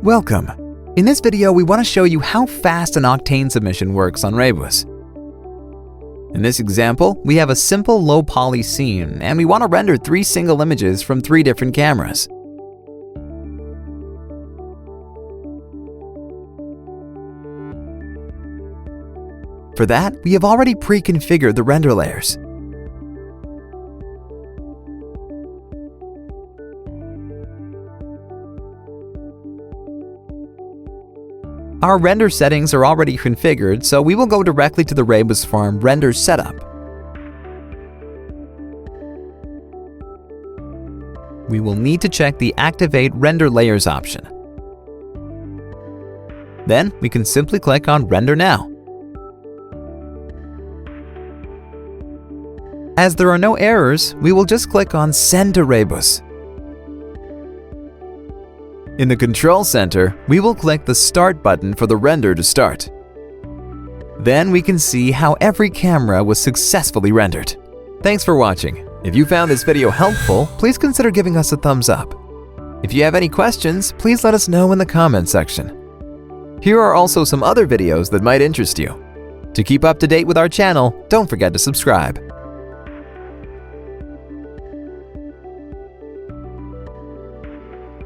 Welcome! In this video, we want to show you how fast an Octane submission works on Rebus. In this example, we have a simple low-poly scene, and we want to render 3 single images from 3 different cameras. For that, we have already pre-configured the render layers. Our render settings are already configured, so we will go directly to the RebusFarm Render Setup. We will need to check the Activate Render Layers option. Then we can simply click on Render Now. As there are no errors, we will just click on Send to Rebus. In the Control Center, we will click the Start button for the render to start. Then we can see how every camera was successfully rendered. Thanks for watching. If you found this video helpful, please consider giving us a thumbs up. If you have any questions, please let us know in the comment section. Here are also some other videos that might interest you. To keep up to date with our channel, don't forget to subscribe.